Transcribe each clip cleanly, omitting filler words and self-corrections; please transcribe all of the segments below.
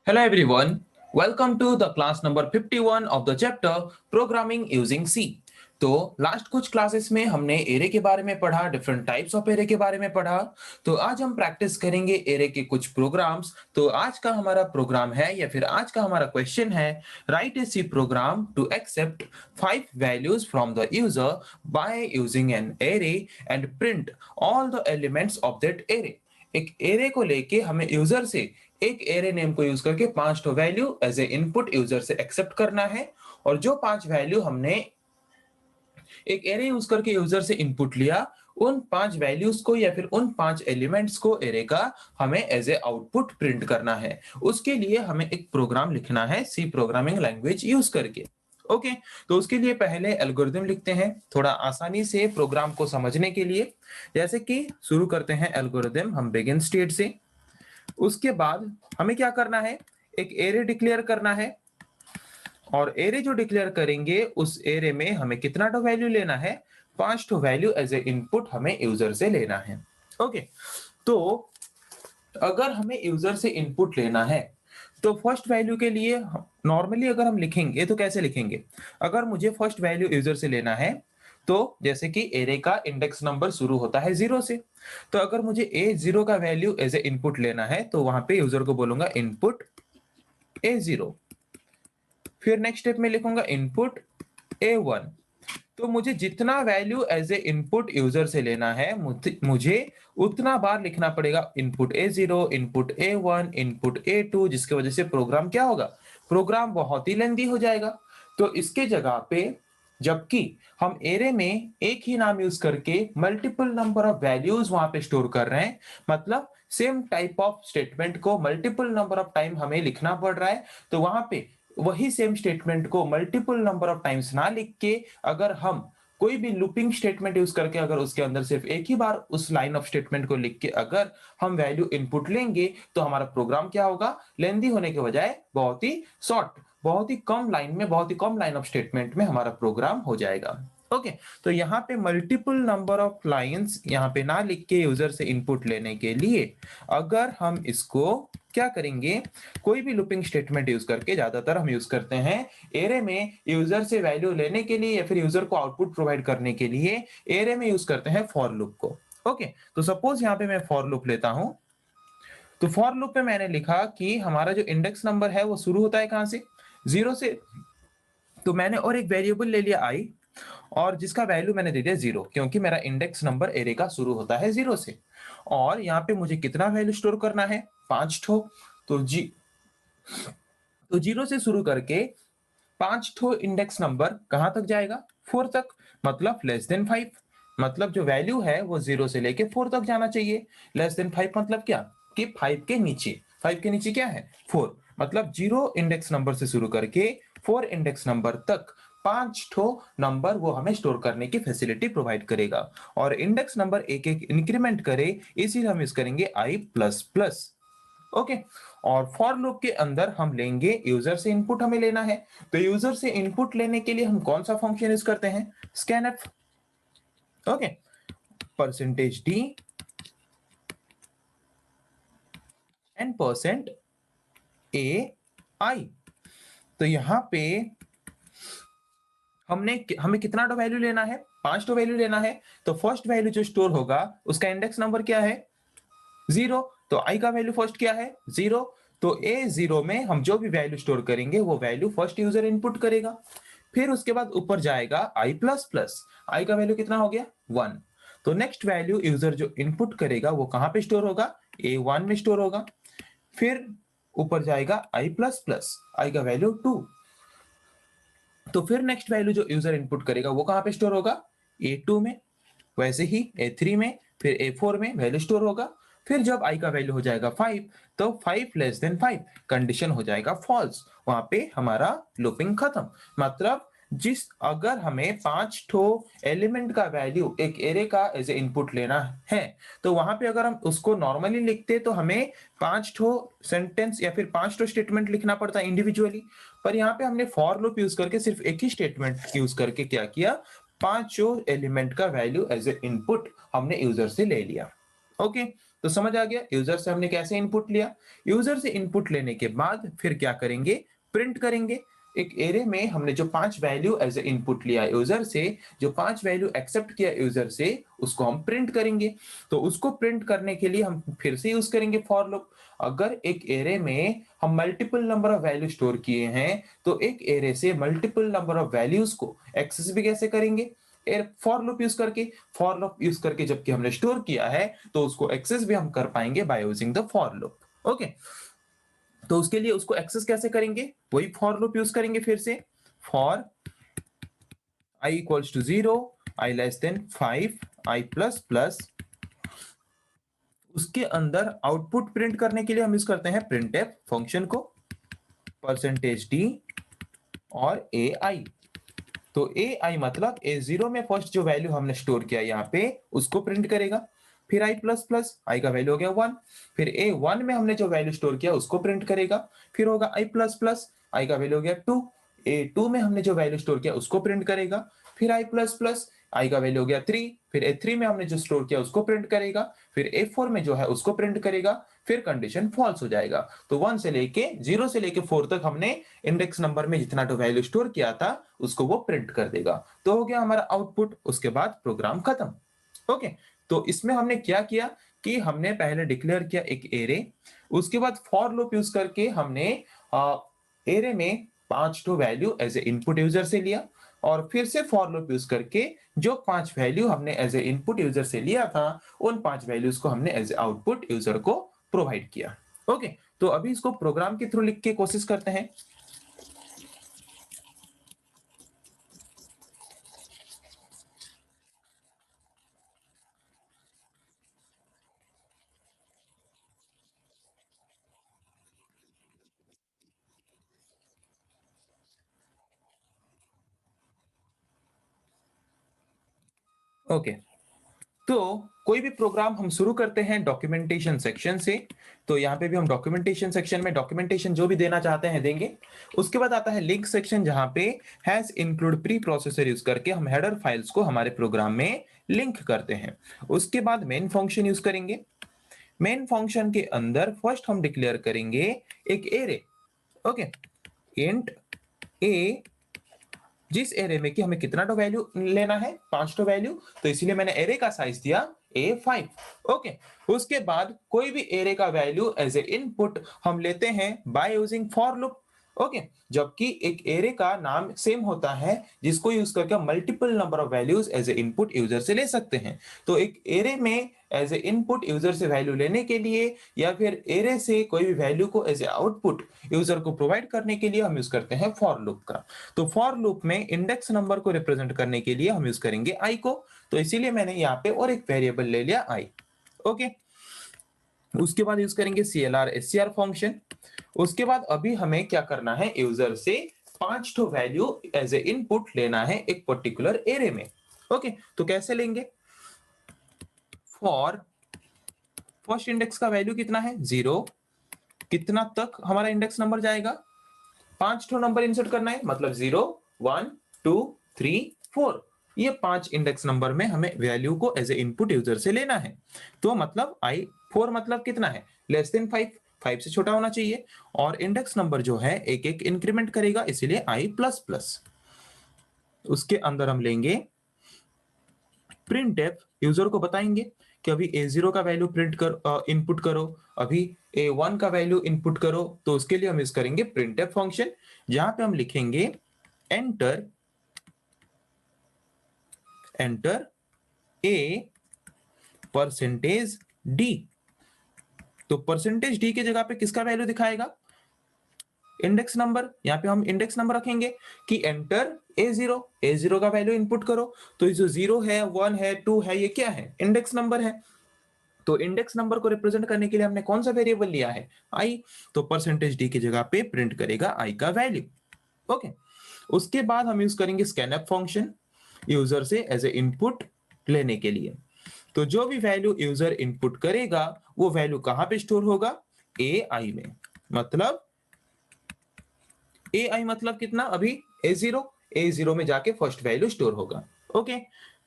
Hello everyone, welcome to the class number 51 of the chapter Programming using C। तो last कुछ classes में हमने array के बारे में पढ़ा, डिफरेंट टाइप्स ऑफ एरे के बारे में पढ़ा। तो आज हम प्रैक्टिस करेंगे एरे के कुछ प्रोग्राम्स। तो आज का हमारा प्रोग्राम है या फिर आज का हमारा क्वेश्चन है, write a C program to accept 5 values from the user by using an array and print all the elements of that array. एक एरे को लेके हमें यूजर से एक एरे नेम को यूज करके 5 तो value as a input user से एक्सेप्ट करना है, और जो 5 वैल्यू हमने एक एरे यूज करके यूजर से इनपुट लिया, उन 5 वैल्यूज को या फिर उन 5 एलिमेंट्स को एरे का हमें एज ए आउटपुट प्रिंट करना है। उसके लिए हमें एक प्रोग्राम लिखना है सी प्रोग्रामिंग लैंग्वेज यूज करके। ओके, तो उसके लिए पहले एल्गोरिथम लिखते हैं थोड़ा आसानी से प्रोग्राम को समझने के लिए। जैसे कि शुरू करते हैं एल्गोरिथम हम बिगिन स्टेट से। उसके बाद हमें क्या करना है, एक एरे डिक्लेयर करना है, और एरे जो डिक्लेयर करेंगे उस एरे में हमें कितना तो वैल्यू लेना है, 5 तो वैल्यू एज ए इनपुट हमें यूजर से लेना है। ओके, तो अगर हमें यूजर से इनपुट लेना है तो फर्स्ट वैल्यू के लिए नॉर्मली अगर हम लिखेंगे तो कैसे लिखेंगे, अगर मुझे फर्स्ट वैल्यू यूजर से लेना है तो जैसे कि एरे का इंडेक्स नंबर शुरू होता है 0 से, तो अगर मुझे A0 का वैल्यू एज ए इनपुट लेना है तो वहां पे यूजर को बोलूंगा इनपुट A0। फिर नेक्स्ट स्टेप में लिखूंगा इनपुट A1। तो मुझे जितना value as a input user से लेना है मुझे उतना बार लिखना पड़ेगा input A0, input A1, input A2, जिसकी वजह से प्रोग्राम क्या होगा, प्रोग्राम बहुत ही लेंदी हो जाएगा। तो इसके जगह पे जबकि हम एरे में एक ही नाम यूज करके मल्टीपल नंबर ऑफ वैल्यूज वहां पे स्टोर कर रहे हैं, मतलब सेम टाइप ऑफ स्टेटमेंट को मल्टीपल नंबर ऑफ टाइम हमें लिखना पड़ रहा है, तो वहां पे वही सेम स्टेटमेंट को मल्टीपल नंबर ऑफ टाइम्स ना लिख के अगर हम कोई भी लूपिंग स्टेटमेंट यूज करके अगर उसके अंदर सिर्फ एक ही बार उस लाइन ऑफ स्टेटमेंट को लिख के अगर हम वैल्यू इनपुट लेंगे तो हमारा प्रोग्राम क्या होगा, लेंदी होने के बजाय बहुत ही शॉर्ट, बहुत ही कम लाइन में, बहुत ही कम लाइन ऑफ स्टेटमेंट में हमारा प्रोग्राम हो जाएगा। ओके, तो यहाँ पे मल्टीपल नंबर ऑफ लाइंस यहाँ पे ना लिख के यूजर से इनपुट लेने के लिए अगर हम इसको क्या करेंगे, कोई भी लूपिंग स्टेटमेंट यूज करके, ज्यादातर हम यूज करते हैं एरे में यूजर से वैल्यू लेने के लिए या फिर यूजर को आउटपुट प्रोवाइड करने के लिए एरे में यूज करते हैं फॉर लूप को। ओके, तो सपोज यहाँ पे मैं फॉर लूप लेता हूं, तो फॉर लूप में मैंने लिखा कि हमारा जो इंडेक्स नंबर है वो शुरू होता है कहां से, 0 से। तो मैंने और एक वेरिएबल ले लिया i, और जिसका वैल्यू मैंने दे दिया 0, क्योंकि मेरा इंडेक्स नंबर एरे का शुरू होता है 0 से। और यहाँ पे मुझे कितना वैल्यू स्टोर करना है, 5 ठो। तो 0 से शुरू करके 5 ठो इंडेक्स नंबर कहां तक जाएगा, 4 तक, मतलब लेस देन 5। मतलब जो वैल्यू है वो 0 से लेके 4 तक जाना चाहिए। लेस देन 5 मतलब क्या, कि 5 के नीचे, 5 के नीचे क्या है, 4। मतलब 0 इंडेक्स नंबर से शुरू करके 4 इंडेक्स नंबर तक 5 ठो नंबर वो हमें स्टोर करने की फैसिलिटी प्रोवाइड करेगा, और इंडेक्स नंबर एक एक इंक्रीमेंट करे, इसीलिए हम यूज करेंगे i प्लस प्लस। ओके, और फॉर लूप के अंदर हम लेंगे यूजर से इनपुट हमें लेना है, तो यूजर से इनपुट लेने के लिए हम कौन सा फंक्शन यूज करते हैं, scanf. Okay, %d and %ai। तो यहां पे हमें कितना वैल्यू लेना है, 5 वैल्यू लेना है। तो फर्स्ट वैल्यू जो स्टोर होगा उसका इंडेक्स नंबर क्या है, 0। तो i का वैल्यू फर्स्ट क्या है, 0। तो A0 में हम जो भी वैल्यू स्टोर करेंगे वो वैल्यू फर्स्ट यूजर इनपुट करेगा। फिर उसके बाद ऊपर जाएगा i प्लस प्लस, i का वैल्यू कितना हो गया, 1। तो नेक्स्ट वैल्यू यूजर जो इनपुट करेगा वो कहां पे स्टोर होगा, A1 में स्टोर होगा। फिर ऊपर जाएगा i प्लस प्लस, i का वैल्यू 2। तो फिर नेक्स्ट वैल्यू जो यूजर इनपुट करेगा वो कहां पे स्टोर होगा, A2 में। वैसे ही A3 में, फिर A4 में वैल्यू स्टोर होगा। फिर जब i का वैल्यू हो जाएगा 5, तो 5 लेस देन 5 कंडीशन हो जाएगा फॉल्स, वहां पे हमारा लूपिंग खत्म। मतलब अगर हमें 5 ठो एलिमेंट का वैल्यू एक एरे का एज ए इनपुट लेना है, तो वहां पे अगर हम उसको नॉर्मली लिखते तो हमें 5 ठो सेंटेंस या फिर 5 ठो स्टेटमेंट लिखना पड़ता है इंडिविजुअली। पर यहाँ पे हमने फॉर लूप यूज करके सिर्फ एक ही स्टेटमेंट यूज करके क्या किया, 5 एलिमेंट का वैल्यू एज ए इनपुट हमने यूजर से ले लिया। ओके, तो समझ आ गया यूजर से हमने कैसे इनपुट लिया। यूजर से इनपुट लेने के बाद फिर क्या करेंगे, प्रिंट करेंगे। एक एरे में हमने जो 5 वैल्यू एज ए इनपुट लिया यूजर से, जो 5 वैल्यू एक्सेप्ट किया यूजर से, उसको हम प्रिंट करेंगे। तो उसको प्रिंट करने के लिए हम फिर से यूज करेंगे फॉर लूप। अगर एक एरे में हम multiple number of value store किए हैं तो एक एरे से मल्टीपल नंबर ऑफ वैल्यूज को एक्सेस भी कैसे करेंगे, फॉर लूप यूज करके। फॉर लूप यूज करके जबकि हमने स्टोर किया है तो उसको एक्सेस भी हम कर पाएंगे by using the for loop. Okay, तो उसके लिए उसको एक्सेस कैसे करेंगे, वही फॉर लूप यूज करेंगे फिर से। For i equals to 0, i less than 5, i plus plus. उसके अंदर आउटपुट प्रिंट करने के लिए हम यूज करते हैं printf फंक्शन को, %d और ai। तो ai मतलब a0 में फर्स्ट जो वैल्यू हमने स्टोर किया यहाँ पे उसको प्रिंट करेगा। फिर i प्लस प्लस, i का वैल्यू हो गया 1। फिर a1 में हमने जो वैल्यू स्टोर किया उसको प्रिंट करेगा। फिर होगा i प्लस प्लस, i का वैल्यू हो गया 2। a2 में हमने जो वैल्यू स्टोर किया उसको प्रिंट करेगा। फिर i प्लस प्लस, i का वैल्यू हो गया 3। फिर a3 में हमने जो स्टोर किया उसको प्रिंट करेगा। फिर a4 में जो है उसको प्रिंट करेगा। फिर कंडीशन फॉल्स हो जाएगा। तो 1 से लेके 0 से लेके 4 तक हमने इंडेक्स नंबर में जितना तो वैल्यू स्टोर किया था उसको वो प्रिंट कर देगा। तो हो गया हमारा आउटपुट। उसके बाद प्रोग्राम खत्म। ओके, तो इसमें हमने क्या किया कि हमने पहले डिक्लेयर किया एक एरे, उसके बाद फॉर लूप यूज करके हमने एरे में 5 तो value as a input user से लिया, और फिर से फॉर लूप यूज करके जो 5 वैल्यू हमने एज ए इनपुट यूजर से लिया था उन 5 वैल्यूज को हमने एज ए आउटपुट यूजर को प्रोवाइड किया। ओके, तो अभी इसको प्रोग्राम के थ्रू लिख के कोशिश करते हैं। ओके, तो कोई भी प्रोग्राम हम शुरू करते हैं डॉक्यूमेंटेशन सेक्शन से। तो यहाँ पे भी हम डॉक्यूमेंटेशन सेक्शन में डॉक्यूमेंटेशन जो भी देना चाहते हैं देंगे। उसके बाद आता है लिंक सेक्शन, जहाँ पे has include pre processor use करके हम हेडर फाइल्स को हमारे प्रोग्राम में लिंक करते हैं। उसके बाद मेन फंक्शन यूज करेंगे। मेन फंक्शन के अंदर फर्स्ट हम डिक्लेयर करेंगे एक एरे। ओके, इंट ए, जिस एरे में कि हमें कितना तो वैल्यू लेना है, 5 तो वैल्यू, तो इसीलिए मैंने एरे का साइज दिया A5। ओके, उसके बाद कोई भी एरे का वैल्यू एज ए इनपुट हम लेते हैं by using for loop. Okay, जबकि एक एरे का नाम सेम होता है जिसको यूज करके multiple number of values as a input user से ले सकते हैं। तो एक एरे में एज ए इनपुट यूजर से वैल्यू लेने के लिए या फिर एरे से कोई भी वैल्यू को एज ए आउटपुट यूजर को प्रोवाइड करने के लिए हम यूज करते हैं फॉर लूप का। तो फॉर लूप में इंडेक्स नंबर को रिप्रेजेंट करने के लिए हम यूज करेंगे i को। तो इसीलिए मैंने यहाँ पे और एक वेरिएबल ले लिया i। ओके, उसके बाद यूज करेंगे CLR SCR फंक्शन। उसके बाद अभी हमें क्या करना है, यूजर से 5 तो वैल्यू एज ए इनपुट लेना है एक पर्टिकुलर एरे में। ओके, तो कैसे लेंगे, फॉर फर्स्ट इंडेक्स का वैल्यू कितना है 0, कितना तक हमारा इंडेक्स नंबर जाएगा, 5 तो नंबर इंसर्ट करना है, मतलब 0 1 2 3 4। ये 5 इंडेक्स नंबर में हमें वैल्यू को एज ए इनपुट यूजर से लेना है। तो मतलब i4 मतलब कितना है, लेस देन 5, 5 से छोटा होना चाहिए। और इंडेक्स नंबर जो है एक एक इंक्रीमेंट करेगा, इसीलिए i प्लस प्लस। उसके अंदर हम लेंगे printf, यूजर को बताएंगे कि अभी a0 का वैल्यू प्रिंट कर इनपुट करो, अभी a1 का वैल्यू इनपुट करो। तो उसके लिए हम यूज करेंगे printf फंक्शन, जहां पे हम लिखेंगे एंटर a %d। तो %d की जगह पे किसका वैल्यू दिखाएगा, इंडेक्स नंबर। यहाँ पे हम इंडेक्स नंबर रखेंगे कि एंटर a0 का वैल्यू इनपुट करो। तो जो 0 है 1 है 2 है, ये क्या है, इंडेक्स नंबर है। तो इंडेक्स नंबर को रिप्रेजेंट करने के लिए हमने कौन सा वेरिएबल लिया है, i। तो %d की जगह पे प्रिंट करेगा i का वैल्यू। ओके, उसके बाद हम यूज करेंगे स्कैनफ फंक्शन यूजर से एज ए इनपुट लेने के लिए। तो जो भी वैल्यू यूजर इनपुट करेगा वो वैल्यू कहां पे स्टोर होगा, ai में। मतलब ai मतलब कितना, अभी a0 में जाके फर्स्ट वैल्यू स्टोर होगा। ओके,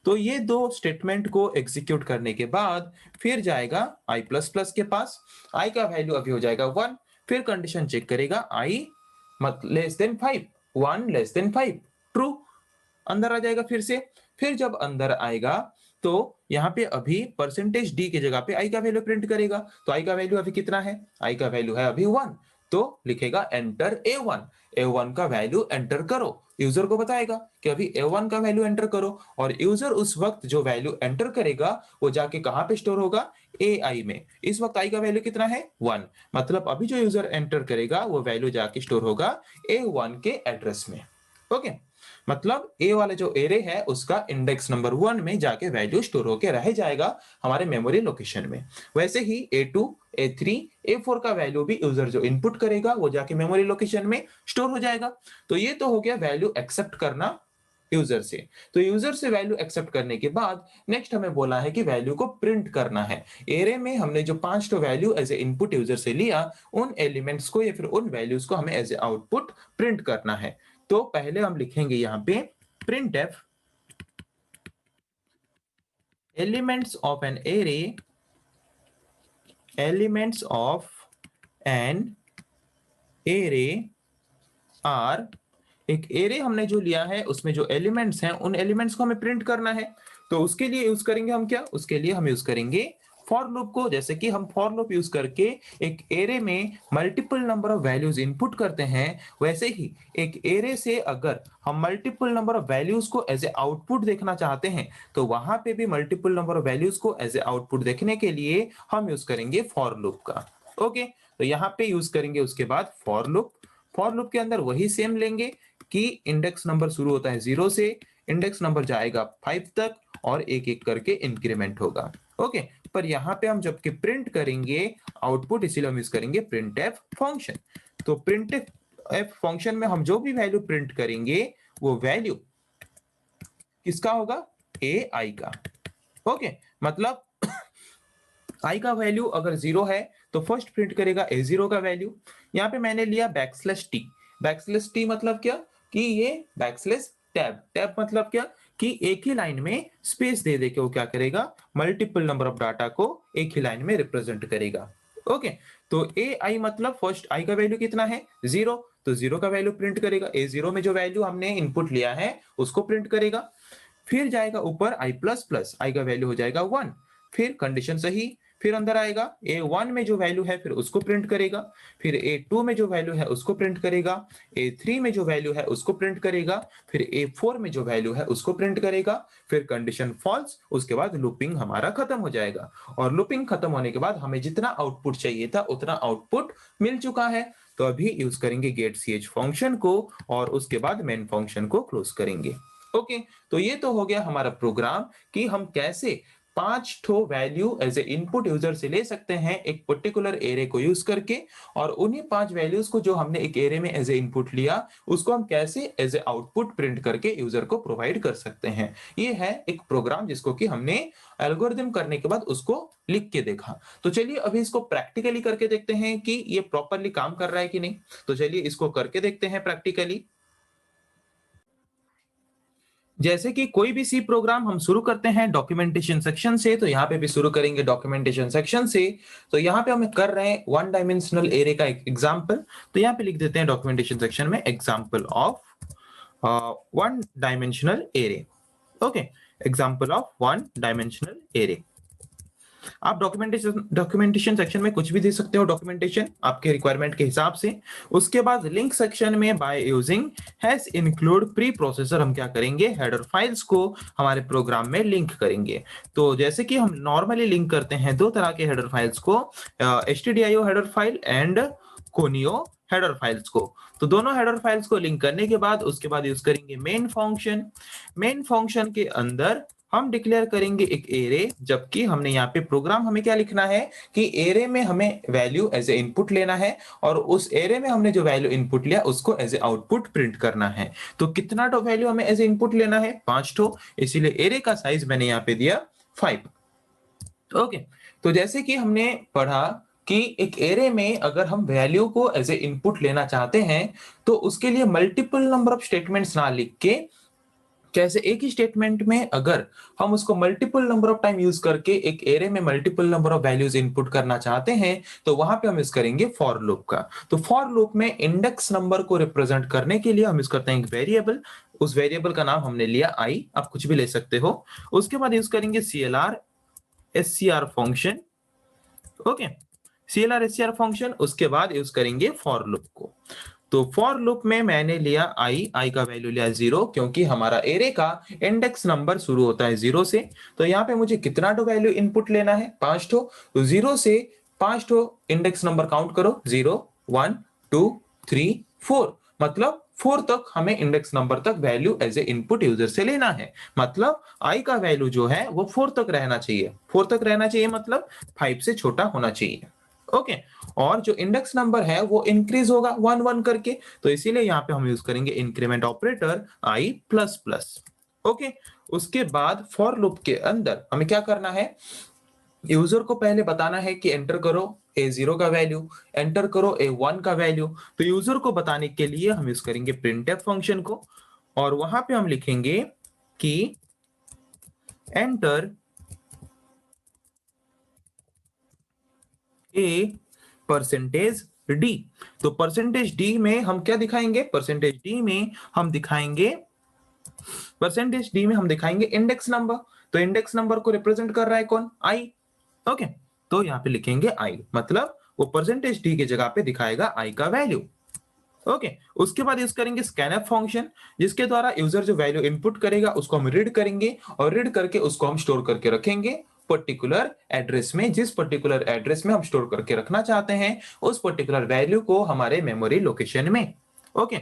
तो ये दो स्टेटमेंट को एग्जीक्यूट करने के बाद फिर जाएगा i प्लस प्लस के पास, i का वैल्यू अभी हो जाएगा 1, फिर कंडीशन चेक करेगा i less than 5, 1 less than 5, true, अंदर आ जाएगा फिर से। फिर जब अंदर आएगा तो यहाँ पे अभी परसेंटेज डी की जगह पे आई का वैल्यू प्रिंट करेगा। तो आई का वैल्यू अभी कितना है? आई का वैल्यू है अभी 1, तो लिखेगा एंटर A1, A1 का वैल्यू एंटर करो। यूजर को बताएगा कि अभी A1 का वैल्यू एंटर करो, और यूजर उस वक्त जो वैल्यू एंटर करेगा वो जाके कहां पे स्टोर होगा? AI में। इस वक्त आई का वैल्यू कितना है? 1, मतलब अभी जो यूजर एंटर करेगा वो वैल्यू जाके स्टोर होगा A1 के एड्रेस में। ओके, मतलब ए वाले जो एरे है उसका इंडेक्स नंबर 1 में जाके वैल्यू स्टोर होके रह जाएगा हमारे मेमोरी लोकेशन में। वैसे ही A2, A3, A4 का वैल्यू भी यूजर जो इनपुट करेगा वो जाके मेमोरी लोकेशन में स्टोर हो जाएगा। तो ये तो हो गया वैल्यू एक्सेप्ट करना यूजर से। तो यूजर से वैल्यू एक्सेप्ट करने के बाद नेक्स्ट हमें बोला है कि वैल्यू को प्रिंट करना है। एरे में हमने जो 5 value as a input user से लिया, उन एलिमेंट्स को या फिर उन वैल्यूज को हमें एज ए आउटपुट प्रिंट करना है। तो पहले हम लिखेंगे यहाँ पे printf elements of an array, elements of an array are, एक एरे हमने जो लिया है उसमें जो एलिमेंट्स हैं उन एलिमेंट्स को हमें प्रिंट करना है। तो उसके लिए यूज करेंगे हम क्या? उसके लिए हम यूज करेंगे फॉर लूप को। जैसे कि हम फॉर लूप यूज करके एक एरे में multiple number of values input करते हैं, वैसे ही एक एरे से अगर हम मल्टीपल नंबर ऑफ वैल्यूज को एज ए आउटपुट देखना चाहते हैं तो वहां पे भी मल्टीपल नंबर ऑफ वैल्यूज को एज ए आउटपुट देखने के लिए हम यूज करेंगे फॉर लूप का। ओके, तो यहाँ पे यूज करेंगे उसके बाद फॉर लूप। फॉर लूप के अंदर वही सेम लेंगे कि इंडेक्स नंबर शुरू होता है 0 से, इंडेक्स नंबर जाएगा 5 तक और एक एक करके इंक्रीमेंट होगा। ओके, पर यहाँ पे हम जबकि प्रिंट करेंगे आउटपुट, इसीलिए हम यूज करेंगे printf फंक्शन। तो printf फंक्शन में हम जो भी वैल्यू प्रिंट करेंगे वो वैल्यू किसका होगा? AI का। ओके, मतलब i का वैल्यू अगर 0 है तो फर्स्ट प्रिंट करेगा A0 का वैल्यू। यहाँ पे मैंने लिया \t। \t मतलब क्या? कि ये \टैब मतलब क्या? कि एक ही लाइन में स्पेस दे दे के वो क्या करेगा? मल्टीपल नंबर ऑफ डाटा को एक ही लाइन में रिप्रेजेंट करेगा। ओके, तो AI मतलब फर्स्ट i का वैल्यू कितना है? 0, तो 0 का वैल्यू प्रिंट करेगा। A0 में जो वैल्यू हमने इनपुट लिया है उसको प्रिंट करेगा। फिर जाएगा ऊपर i प्लस प्लस, i का वैल्यू हो जाएगा 1, फिर कंडीशन सही, फिर अंदर आएगा A1 में जो वैल्यू है फिर उसको प्रिंट करेगा, फिर A2 में जो वैल्यू है उसको प्रिंट करेगा, A3 में जो वैल्यू है उसको प्रिंट करेगा, फिर A4 में जो वैल्यू है उसको प्रिंट करेगा, फिर कंडीशन फॉल्स, उसके बाद लूपिंग हमारा खत्म हो जाएगा। और लूपिंग खत्म होने के बाद हमें जितना आउटपुट चाहिए था उतना आउटपुट मिल चुका है। तो अभी यूज करेंगे गेट ch फंक्शन को और उसके बाद मेन फंक्शन को क्लोज करेंगे। ओके, तो ये तो हो गया हमारा प्रोग्राम कि हम कैसे 5 value as a input user से ले सकते हैं एक पर्टिकुलर एरे को यूज करके, और उन्हीं 5 वैल्यूज को जो हमने एक एरे में एज ए इनपुट लिया उसको हम कैसे एज ए आउटपुट प्रिंट करके यूजर को प्रोवाइड कर सकते हैं। ये है एक प्रोग्राम जिसको कि हमने एल्गोरिथम करने के बाद उसको लिख के देखा। तो चलिए अभी इसको प्रैक्टिकली करके देखते हैं कि ये प्रॉपरली काम कर रहा है कि नहीं। तो चलिए इसको करके देखते हैं प्रैक्टिकली। जैसे कि कोई भी सी प्रोग्राम हम शुरू करते हैं डॉक्यूमेंटेशन सेक्शन से, तो यहाँ पे भी शुरू करेंगे डॉक्यूमेंटेशन सेक्शन से। तो यहाँ पे हम कर रहे हैं 1 डायमेंशनल एरे का एक एग्जांपल। तो यहाँ पे लिख देते हैं डॉक्यूमेंटेशन सेक्शन में example of 1 dimensional array. Okay, example of 1 dimensional array. आप डॉक्यूमेंटेशन सेक्शन में कुछ भी दे सकते हो, डॉक्यूमेंटेशन आपके रिक्वायरमेंट के हिसाब से। उसके बाद लिंक सेक्शन में by using hash include pre processor हम क्या करेंगे? हेडर फाइल्स को हमारे प्रोग्राम में लिंक करेंगे। तो जैसे कि हम नॉर्मली लिंक करते हैं दो तरह के हेडर फाइल्स को, stdio header file and conio header files को। तो दोनों हेडर फाइल्स को लिंक करने के बाद उसके बाद यूज करेंगे मेन फंक्शन। मेन फंक्शन के अंदर हम डिक्लेयर करेंगे एक एरे, जबकि हमने यहाँ पे प्रोग्राम हमें क्या लिखना है कि एरे में हमें वैल्यू एज ए इनपुट लेना है और उस एरे में हमने जो वैल्यू इनपुट लिया उसको एज ए आउटपुट प्रिंट करना है। तो कितना वैल्यू हमें एज ए इनपुट लेना है? 5, इसीलिए एरे का साइज मैंने यहाँ पे दिया 5। ओके, तो जैसे कि हमने पढ़ा कि एक एरे में अगर हम वैल्यू को एज ए इनपुट लेना चाहते हैं तो उसके लिए मल्टीपल नंबर ऑफ स्टेटमेंट्स ना लिख के कैसे एक ही स्टेटमेंट में अगर हम उसको multiple number of time use करके एक एरे में multiple number of values input करना चाहते हैं तो वहां पे हम यूज करेंगे फॉर लूप का। तो फॉर लूप में इंडेक्स नंबर को रिप्रेजेंट करने के लिए हम यूज करते हैं एक वेरिएबल। उस वेरिएबल का नाम हमने लिया आई, आप कुछ भी ले सकते हो। उसके बाद यूज करेंगे CLR SCR function. Okay, CLR SCR function, उसके बाद यूज करेंगे फॉर लूप को। तो फॉर लूप में मैंने लिया आई का वैल्यू लिया 0 क्योंकि हमारा एरे का इंडेक्स नंबर शुरू होता है 0 से। तो यहाँ पे मुझे कितना टो वैल्यू इनपुट लेना है, 5 टो। तो 0 से 5 टो इंडेक्स नंबर काउंट करो, 0 1 2 3 4, मतलब 4 तक हमें इंडेक्स नंबर तक value as a input user से लेना है। मतलब आई का वैल्यू जो है वो 4 तक रहना चाहिए। 4 तक रहना चाहिए मतलब 5 से छोटा होना चाहिए। ओके, और जो इंडेक्स नंबर है वो इंक्रीज होगा 1 1 करके, तो इसीलिए यहाँ पे हम यूज करेंगे इंक्रीमेंट ऑपरेटर आई प्लस प्लस। ओके, उसके बाद फॉर लूप के अंदर हमें क्या करना है, यूजर को पहले बताना है कि एंटर करो A0 का वैल्यू, एंटर करो A1 का वैल्यू। तो यूजर को बताने के लिए हम यूज करेंगे printf फंक्शन को, और वहां पे हम लिखेंगे कि एंटर ए परसेंटेज डी। तो परसेंटेज डी में हम क्या दिखाएंगे, परसेंटेज डी में हम दिखाएंगे इंडेक्स नंबर। तो इंडेक्स नंबर को रिप्रेजेंट कर रहा है कौन, आई। ओके, तो यहाँ पे लिखेंगे आई, मतलब वो परसेंटेज डी की जगह पे दिखाएगा आई का वैल्यू। ओके, उसके बाद यूज करेंगे स्कैनफ फंक्शन, जिसके द्वारा यूजर जो वैल्यू इनपुट करेगा उसको हम रीड करेंगे, और रीड करके उसको हम स्टोर करके रखेंगे पर्टिकुलर एड्रेस में। जिस पर्टिकुलर एड्रेस में हम स्टोर करके रखना चाहते हैं उस पर्टिकुलर वैल्यू को हमारे मेमोरी लोकेशन में। ओके,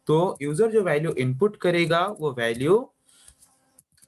तो यूजर जो वैल्यू इनपुट करेगा वो वैल्यू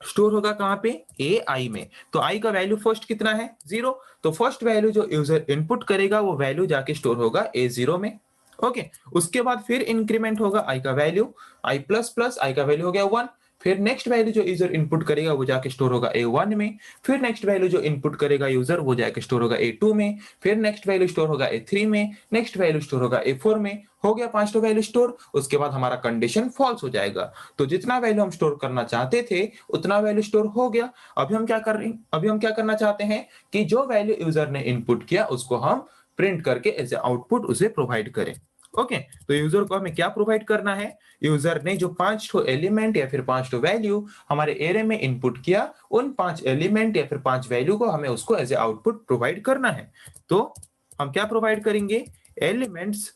स्टोर होगा कहां पे, ए आई में। तो आई का वैल्यू फर्स्ट कितना है, 0। तो फर्स्ट वैल्यू जो यूजर इनपुट करेगा वो वैल्यू जाके स्टोर होगा A0 में। ओके, उसके बाद फिर इंक्रीमेंट होगा आई का वैल्यू, आई प्लस प्लस, आई का वैल्यू हो गया 1। फिर नेक्स्ट वैल्यू जो यूजर इनपुट करेगा वो जाके स्टोर होगा A1 में। फिर नेक्स्ट वैल्यू जो इनपुट करेगा यूजर वो जाके स्टोर होगा A2 में। फिर नेक्स्ट वैल्यू स्टोर होगा A3 में। नेक्स्ट वैल्यू स्टोर होगा A4 में। हो गया 5 वैल्यू स्टोर। उसके बाद हमारा कंडीशन फॉल्स हो जाएगा। तो जितना वैल्यू हम स्टोर करना चाहते थे उतना वैल्यू स्टोर हो गया। अभी हम क्या करना चाहते हैं कि जो वैल्यू यूजर ने इनपुट किया उसको हम प्रिंट करके एज ए आउटपुट उसे प्रोवाइड करें। ओके, तो यूजर को हमें क्या प्रोवाइड करना है, यूजर ने जो 5 एलिमेंट या फिर 5 वैल्यू हमारे एरे में इनपुट किया, उन 5 एलिमेंट या फिर 5 वैल्यू को हमें उसको एज ए आउटपुट प्रोवाइड करना है। तो हम क्या प्रोवाइड करेंगे, elements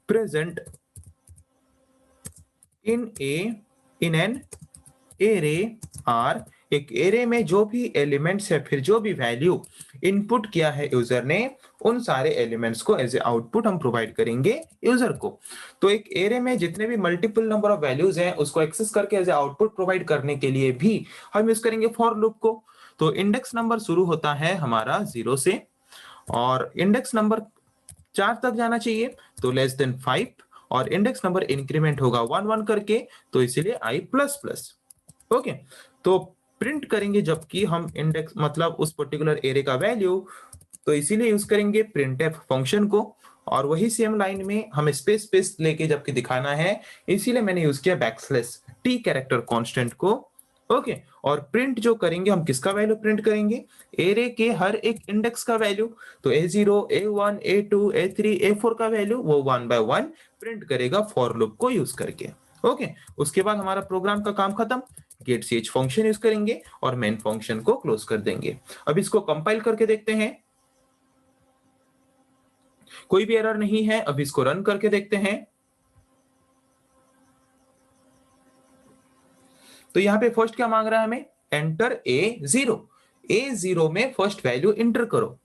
present in an array are. एक एरे में जो भी एलिमेंट्स है फिर जो भी वैल्यू इनपुट किया है यूजर ने, उन सारे एलिमेंट्स को एज ए आउटपुट हम प्रोवाइड करेंगे यूजर को। तो एक एरे में जितने भी मल्टीपल नंबर ऑफ वैल्यूज हैं उसको एक्सेस करके एज ए आउटपुट प्रोवाइड करने के लिए भी हम यूज करेंगे फॉर लूप को। तो इंडेक्स नंबर शुरू होता है हमारा 0 से, और इंडेक्स नंबर 4 तक जाना चाहिए, तो लेस देन 5, और इंडेक्स नंबर इंक्रीमेंट होगा 1 1 करके, तो इसीलिए आई प्लस प्लस। ओके, तो प्रिंट करेंगे जबकि हम इंडेक्स मतलब उस पर्टिकुलर एरे का वैल्यू, तो इसीलिए यूज करेंगे printf फंक्शन को। और वही सेम लाइन में हमें स्पेस स्पेस लेके जबकि दिखाना है, इसीलिए मैंने यूज किया \t कैरेक्टर कांस्टेंट को। ओके, और प्रिंट जो करेंगे हम किसका वैल्यू प्रिंट करेंगे, एरे के हर एक इंडेक्स का वैल्यू। तो A0 A1 A2 A3 A4 का वैल्यू वो 1 by 1 प्रिंट करेगा फॉर लूप को यूज करके। ओके, उसके बाद हमारा प्रोग्राम का काम खत्म। गेट ch फंक्शन यूज करेंगे और मेन फंक्शन को क्लोज कर देंगे। अब इसको कंपाइल करके देखते हैं, कोई भी एरर नहीं है। अब इसको रन करके देखते हैं। तो यहाँ पे फर्स्ट क्या मांग रहा है हमें, एंटर A0। A0 में फर्स्ट वैल्यू एंटर करो,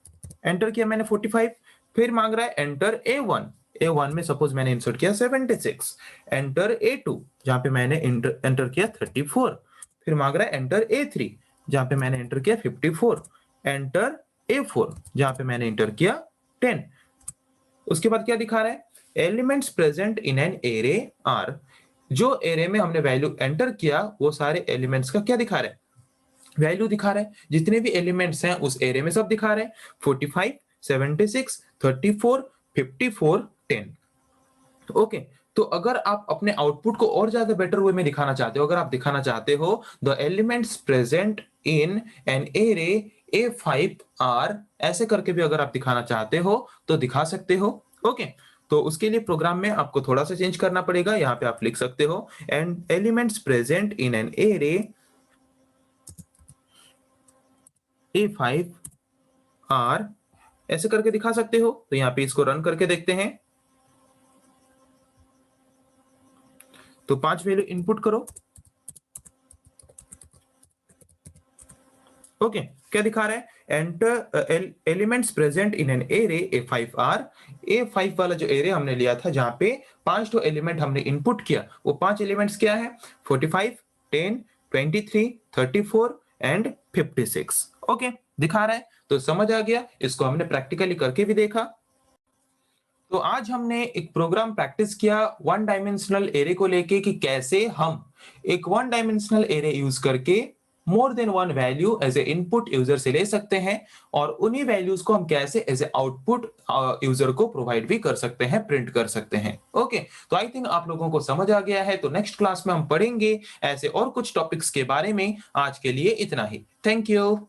एंटर किया मैंने 45। फिर मांग रहा है एंटर A1। A1 में सपोज मैंने इंसर्ट किया 76। एंटर A2 जहां पे मैंने एंटर किया 34। फिर मांग रहा है एंटर A3 जहां पे मैंने एंटर किया 54। एंटर A4 जहां पे मैंने एंटर किया 10। उसके बाद क्या दिखा रहा है, elements present in an array are. जो एरे में हमने वैल्यू एंटर किया वो सारे एलिमेंट्स का क्या दिखा रहा है, वैल्यू दिखा रहा है। जितने भी एलिमेंट्स हैं उस एरे में सब दिखा रहे हैं, 45 76 34 54 10। ओके, तो अगर आप अपने आउटपुट को और ज्यादा बेटर वे में दिखाना चाहते हो, अगर आप दिखाना चाहते हो the elements present in an array A5 are, ऐसे करके भी अगर आप दिखाना चाहते हो तो दिखा सकते हो। ओके, तो उसके लिए प्रोग्राम में आपको थोड़ा सा चेंज करना पड़ेगा। यहाँ पे आप लिख सकते हो and elements present in an array A5 are, ऐसे करके दिखा सकते हो। तो यहाँ पे इसको रन करके देखते हैं। तो 5 वैल्यू इनपुट करो। ओके, क्या दिखा रहा है? Enter elements present in an array A5 are. A5 वाला जो एरे हमने लिया था, जहां पे 5 तो एलिमेंट हमने इनपुट किया, वो 5 एलिमेंट्स क्या है? 45, 10, 23, 34 एंड 56। ओके, दिखा रहा है। तो समझ आ गया, इसको हमने प्रैक्टिकली करके भी देखा। तो आज हमने एक प्रोग्राम प्रैक्टिस किया वन डायमेंशनल एरे को लेके, कि कैसे हम एक वन डायमेंशनल एरे यूज करके more than one value as a input user से ले सकते हैं, और उन्हीं वैल्यूज को हम कैसे एज ए आउटपुट यूजर को प्रोवाइड भी कर सकते हैं, प्रिंट कर सकते हैं। ओके, तो आई थिंक आप लोगों को समझ आ गया है। तो नेक्स्ट क्लास में हम पढ़ेंगे ऐसे और कुछ टॉपिक्स के बारे में। आज के लिए इतना ही। Thank you.